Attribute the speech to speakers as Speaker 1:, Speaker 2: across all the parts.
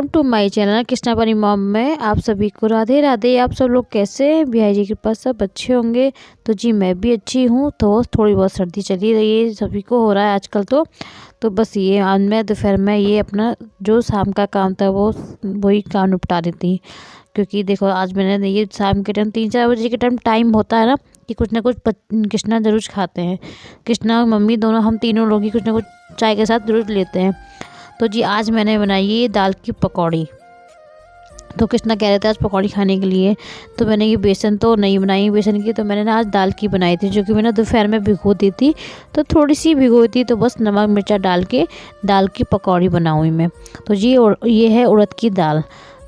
Speaker 1: Welcome to my channel Krishna Pani mom में आप सभी को राधे राधे। आप सब लोग कैसे हैं? बिहारी जी के पास सब अच्छे होंगे। तो जी मैं भी अच्छी हूँ। तो थोड़ी बहुत सर्दी चली रही है, सभी को हो रहा है आजकल। तो बस ये आज मैं दोपहर में ये अपना जो शाम का काम था वही काम निपटा रही थी। क्योंकि देखो आज मैंने ये शाम के टाइम 3-4 बजे के टाइम होता है ना कि कुछ ना कुछ कृष्णा ज़रूर खाते हैं। कृष्णा और मम्मी दोनों, हम तीनों लोग ही कुछ ना कुछ चाय के साथ ज़रूर लेते हैं। तो जी आज मैंने बनाई ये दाल की पकौड़ी। तो कृष्णा कह रहे थे आज पकौड़ी खाने के लिए। तो मैंने ये बेसन तो नहीं बनाई बेसन की, तो मैंने ना आज दाल की बनाई थी, जो कि मैंने दोपहर में भिगो दी थी। तो थोड़ी सी भिगोई थी, तो बस नमक मिर्चा डाल के दाल की पकौड़ी बनाऊँगी मैं। तो जी ये है उड़द की दाल।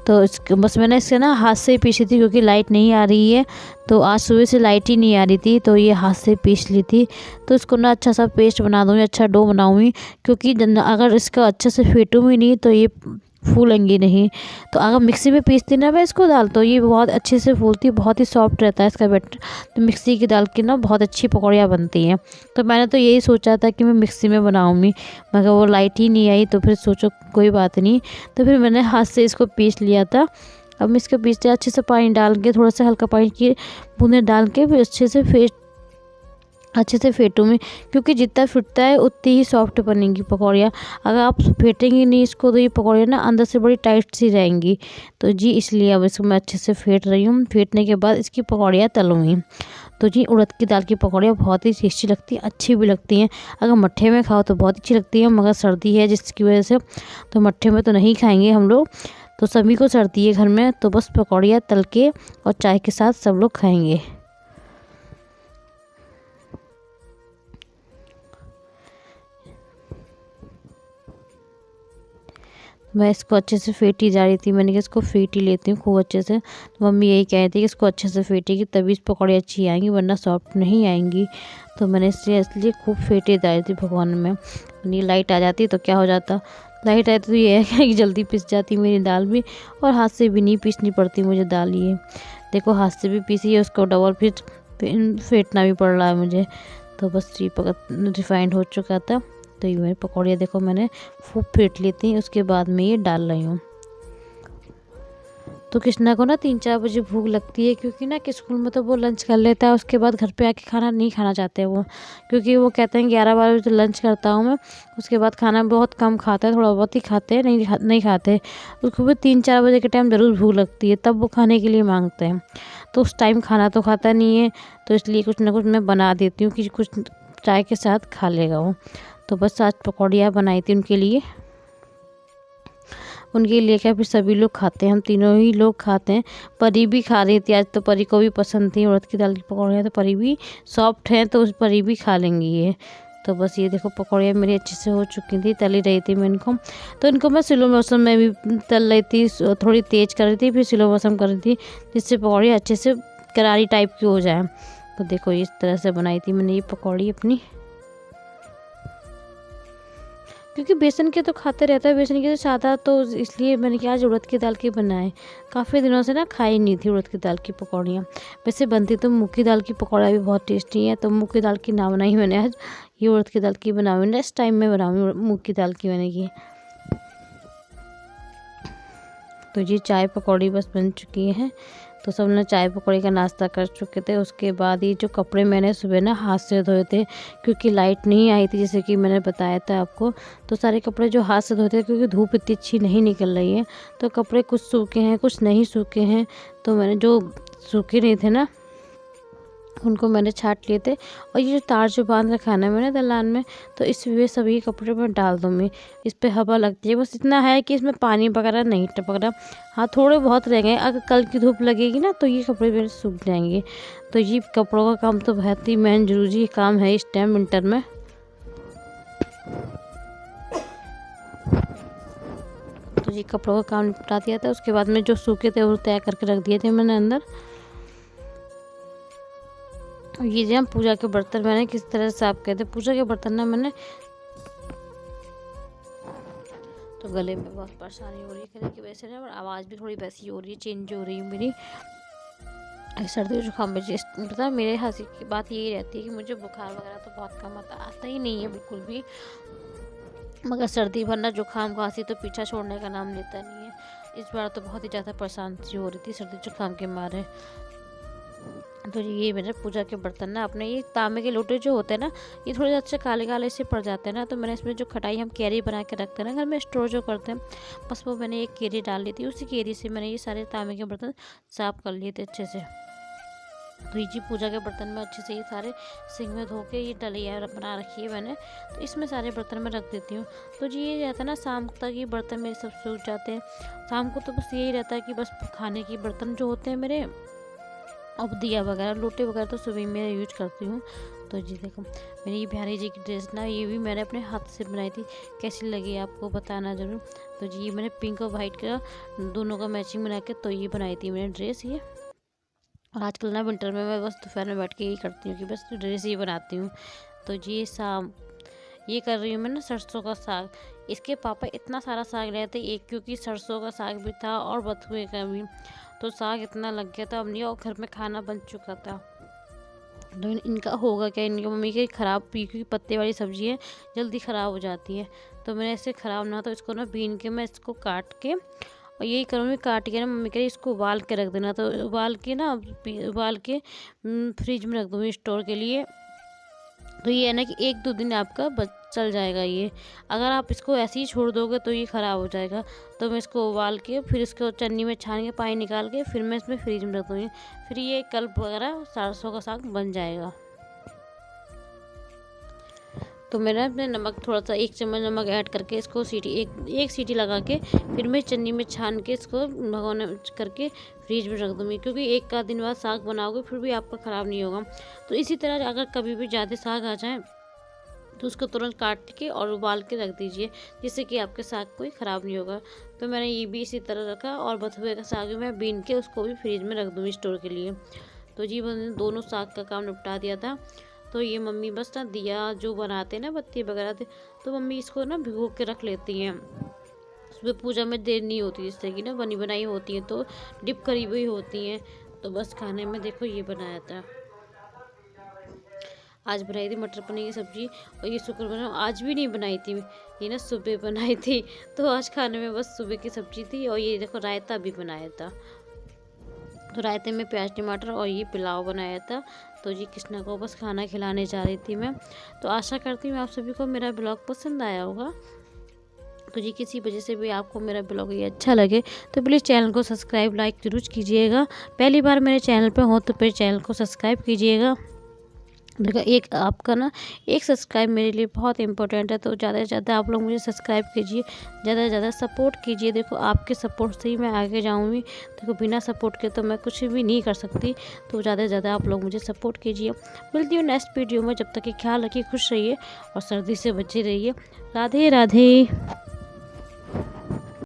Speaker 1: तो बस मैंने इससे ना हाथ से पीसी थी, क्योंकि लाइट नहीं आ रही है। तो आज सुबह से लाइट ही नहीं आ रही थी, तो ये हाथ से पीस ली थी। तो इसको ना अच्छा सा पेस्ट बना दूँगी, अच्छा डो बनाऊँगी। क्योंकि अगर इसका अच्छे से फेंटूँगी नहीं तो ये फूलेंगी नहीं। तो अगर मिक्सी में पीसती ना मैं इसको दाल, तो ये बहुत अच्छे से फूलती, बहुत ही सॉफ्ट रहता है इसका बैटर। तो मिक्सी की दाल की ना बहुत अच्छी पकौड़ियाँ बनती हैं। तो मैंने तो यही सोचा था कि मैं मिक्सी में बनाऊँगी, मगर वो लाइट ही नहीं आई। तो फिर सोचो कोई बात नहीं, तो फिर मैंने हाथ से इसको पीस लिया था। अब मैं इसको पीसते अच्छे से पानी डाल के, थोड़ा सा हल्का पानी की बूंदें डाल के फिर अच्छे से फेंटूँगी। क्योंकि जितना फुटता है उतनी ही सॉफ्ट बनेंगी पकौड़ियाँ। अगर आप फेंटेंगी नहीं इसको तो ये पकौड़ियाँ ना अंदर से बड़ी टाइट सी रहेंगी। तो जी इसलिए अब इसको मैं अच्छे से फेंट रही हूँ। फेंटने के बाद इसकी पकौड़ियाँ तलूँगी। तो जी उड़द की दाल की पकौड़ियाँ बहुत ही टेस्टी लगती हैं, अच्छी भी लगती हैं। अगर मट्ठे में खाओ तो बहुत अच्छी लगती है, मगर सर्दी है जिसकी वजह से तो मट्ठे में तो नहीं खाएंगे हम लोग। तो सभी को सर्दी है घर में, तो बस पकौड़ियाँ तल के और चाय के साथ सब लोग खाएंगे। मैं इसको अच्छे से फेंटी जा रही थी। मैंने कहा इसको फेंट ही लेती हूँ खूब अच्छे से। तो मम्मी यही कह रही थी कि इसको अच्छे से फेंटेगी तभी इस पकौड़ी अच्छी आएंगी, वरना सॉफ्ट नहीं आएंगी। तो मैंने इसलिए खूब फेंटे जा रही थी भगवान में। ये लाइट आ जाती तो क्या हो जाता, लाइट आती तो ये है कि जल्दी पिस जाती मेरी दाल भी, और हाथ से भी नहीं पीसनी पड़ती मुझे दाल। ये देखो हाथ से भी पीसी है, उसको डबल फिर फेंटना भी पड़ रहा है मुझे। तो बस ये रिफाइंड हो चुका था। तो ये मेरी पकौड़ियाँ देखो मैंने खूब फेंट ली थी, उसके बाद में ये डाल रही हूँ। तो कृष्णा को ना 3-4 बजे भूख लगती है, क्योंकि ना कि स्कूल में तो वो लंच कर लेता है, उसके बाद घर पे आके खाना नहीं खाना चाहते वो। क्योंकि वो कहते हैं 11-12 बजे तो लंच करता हूँ मैं, उसके बाद खाना बहुत कम खाता है, थोड़ा बहुत ही खाते हैं, नहीं खाते। उसको भी 3-4 बजे के टाइम ज़रूर भूख लगती है, तब वो खाने के लिए मांगते हैं। तो उस टाइम खाना तो खाता नहीं है, तो इसलिए कुछ ना कुछ मैं बना देती हूँ कि कुछ चाय के साथ खा लेगा वो। तो बस आज पकौड़ियाँ बनाई थी उनके लिए क्या फिर सभी लोग खाते हैं, हम तीनों ही लोग खाते हैं। परी भी खा रही थी आज, तो परी को भी पसंद थी उड़द की दाल की पकौड़ियाँ। तो परी भी सॉफ्ट हैं, तो उस परी भी खा लेंगी ये। तो बस ये देखो पकौड़ियाँ मेरी अच्छे से हो चुकी थी, तली रही थी मैं इनको। तो इनको मैं स्लो मोशन में भी तल रही थी, थोड़ी तेज़ कर रही थी, फिर स्लो मोशन कर रही थी, जिससे पकौड़ियाँ अच्छे से करारी टाइप की हो जाए। तो देखो इस तरह से बनाई थी मैंने ये पकौड़ी अपनी। क्योंकि बेसन के तो खाते रहता है, बेसन के तो सादा, तो इसलिए मैंने क्या आज उड़द की दाल की बनाए। काफ़ी दिनों से ना खाई नहीं थी उड़द की दाल की पकौड़ियाँ। वैसे बनती तो मूंग की दाल की पकौड़ा भी बहुत टेस्टी है, तो मूंग की दाल की ना बनाई मैंने आज, ये उड़द की दाल की बनाऊँगी। नेक्स्ट टाइम में बनाऊँगी मूंग की दाल की मैंने की। तो ये चाय पकौड़ी बस बन चुकी है। तो सब ने चाय पकौड़ी का नाश्ता कर चुके थे। उसके बाद ये जो कपड़े मैंने सुबह ना हाथ से धोए थे, क्योंकि लाइट नहीं आई थी जैसे कि मैंने बताया था आपको। तो सारे कपड़े जो हाथ से धोए थे, क्योंकि धूप इतनी अच्छी नहीं निकल रही है, तो कपड़े कुछ सूखे हैं कुछ नहीं सूखे हैं। तो मैंने जो सूखे नहीं थे ना उनको मैंने छाट लिए थे। और ये जो तार जो बांध रखा है ना मैंने दलान में, तो इस वे सभी कपड़े में डाल दूँगी। इस पे हवा लगती है, बस इतना है कि इसमें पानी वगैरह नहीं टपक रहा। हाँ थोड़े बहुत रह गए, अगर कल की धूप लगेगी ना तो ये कपड़े मेरे सूख जाएंगे। तो ये कपड़ों का काम तो बहुत ही मेन जरूरी काम है इस टाइम विंटर में। तो ये कपड़ों का काम निपटा दिया था। उसके बाद में जो सूखे थे वो तय करके रख दिए थे मैंने अंदर। ये जो पूजा के बर्तन मैंने किस तरह से साफ किए थे, पूजा के बर्तन ना मैंने, तो गले में बहुत परेशानी हो रही है कहने की वजह से ना, और आवाज़ भी थोड़ी वैसी हो रही है, चेंज हो रही है मेरी। सर्दी जुकाम में पता है मेरे हंसी की बात यही रहती है कि मुझे बुखार वगैरह तो बहुत कम आता ही नहीं है बिल्कुल भी, मगर सर्दी भरना जुकाम खांसी तो पीछा छोड़ने का नाम लेता नहीं है। इस बार तो बहुत ही ज़्यादा परेशान सी हो रही थी सर्दी जुकाम के मारे। तो ये मैंने पूजा के बर्तन ना अपने ये तांबे के लोटे जो होते हैं ना, ये थोड़े अच्छे काले काले से पड़ जाते हैं ना, तो मैंने इसमें जो खटाई हम कैरी बना के रखते हैं ना घर में स्टोर जो करते हैं, बस वो मैंने एक कैरी डाल ली थी, उसी कैरी से मैंने ये सारे तांबे के बर्तन साफ कर लिए थे अच्छे से। तो ये जी पूजा के बर्तन में अच्छे से ये सारे सिंक में धो के ये डलिया बना रखी है मैंने, तो इसमें सारे बर्तन में रख देती हूँ। तो जी ये रहता है ना शाम तक ये बर्तन मेरे सब सूख जाते हैं। शाम को तो बस यही रहता है कि बस खाने के बर्तन जो होते हैं मेरे, अब दिया वगैरह लोटे वगैरह तो सुबह में यूज करती हूँ। तो जी देखो मेरी ये बिहारी जी की ड्रेस ना, ये भी मैंने अपने हाथ से बनाई थी, कैसी लगी आपको बताना ज़रूर। तो जी ये मैंने पिंक और वाइट का दोनों का मैचिंग बना के तो ये बनाई थी मैंने ड्रेस ये। और आजकल ना विंटर में मैं बस दोपहर में बैठ के यही करती हूँ कि बस ड्रेस ही बनाती हूँ। तो जी शाम ये कर रही हूँ मैं ना सरसों का साग। इसके पापा इतना सारा साग लाए थे, एक क्योंकि सरसों का साग भी था और बथुए का भी, तो साग इतना लग गया था अब नहीं, और घर में खाना बन चुका था। तो इनका होगा क्या, इनकी मम्मी के ख़राब पी, क्योंकि पत्ते वाली सब्ज़ी है जल्दी ख़राब हो जाती है। तो मैंने ऐसे ख़राब ना, तो इसको ना बीन के मैं इसको काट के, और यही करूँगी काट के ना, मम्मी कह रही इसको उबाल के रख देना, तो उबाल के ना उबाल के फ्रिज में रख दूँगी स्टोर के लिए। तो ये है ना कि 1-2 दिन आपका चल जाएगा ये। अगर आप इसको ऐसे ही छोड़ दोगे तो ये ख़राब हो जाएगा। तो मैं इसको उबाल के फिर इसको चन्नी में छान के पानी निकाल के फिर मैं इसमें फ्रिज में रख दूँगी। फिर ये कल वगैरह सरसों का साग बन जाएगा। तो मैंने अपने नमक थोड़ा सा 1 चम्मच नमक ऐड करके इसको एक सीटी लगा के फिर मैं चन्नी में छान के इसको भगोने करके फ्रिज में रख दूँगी, क्योंकि 1 आध दिन बाद साग बनाओगे फिर भी आपका ख़राब नहीं होगा। तो इसी तरह अगर कभी भी ज़्यादा साग आ जाए तो उसको तुरंत काट के और उबाल के रख दीजिए, जिससे कि आपके साग कोई ख़राब नहीं होगा। तो मैंने ये भी इसी तरह रखा, और बथुए का साग भी मैं बीन के उसको भी फ्रिज में रख दूँगी स्टोर के लिए। तो जी मैंने दोनों साग का काम निपटा दिया था। तो ये मम्मी बस ना दिया जो बनाते हैं ना बत्ती वगैरह थे, तो मम्मी इसको ना भिगो के रख लेती हैं। सुबह पूजा में देर नहीं होती, जिससे कि ना बनी बनाई होती है तो डिप करी हुई होती हैं। तो बस खाने में देखो ये बनाया था, आज बनाई थी मटर पनीर की सब्ज़ी। और ये शुक्र बना आज भी नहीं बनाई थी, ये ना सुबह बनाई थी। तो आज खाने में बस सुबह की सब्ज़ी थी, और ये देखो रायता भी बनाया था। तो रायते में प्याज टमाटर और ये पुलाव बनाया था। तो जी कृष्णा को बस खाना खिलाने जा रही थी मैं। तो आशा करती हूँ आप सभी को मेरा ब्लॉग पसंद आया होगा। तो जी किसी वजह से भी आपको मेरा ब्लॉग ये अच्छा लगे तो प्लीज़ चैनल को सब्सक्राइब लाइक जरूर कीजिएगा। पहली बार मेरे चैनल पर हो तो फिर चैनल को सब्सक्राइब कीजिएगा। देखो एक आपका ना एक सब्सक्राइब मेरे लिए बहुत इंपॉर्टेंट है। तो ज़्यादा से ज़्यादा आप लोग मुझे सब्सक्राइब कीजिए, ज़्यादा से ज़्यादा सपोर्ट कीजिए। देखो आपके सपोर्ट से ही मैं आगे जाऊँगी। देखो बिना सपोर्ट के तो मैं कुछ भी नहीं कर सकती। तो ज़्यादा से ज़्यादा आप लोग मुझे सपोर्ट कीजिए। मिलती हूँ नेक्स्ट वीडियो में, जब तक कि ख्याल रखिए, खुश रहिए और सर्दी से बचे रहिए। राधे राधे।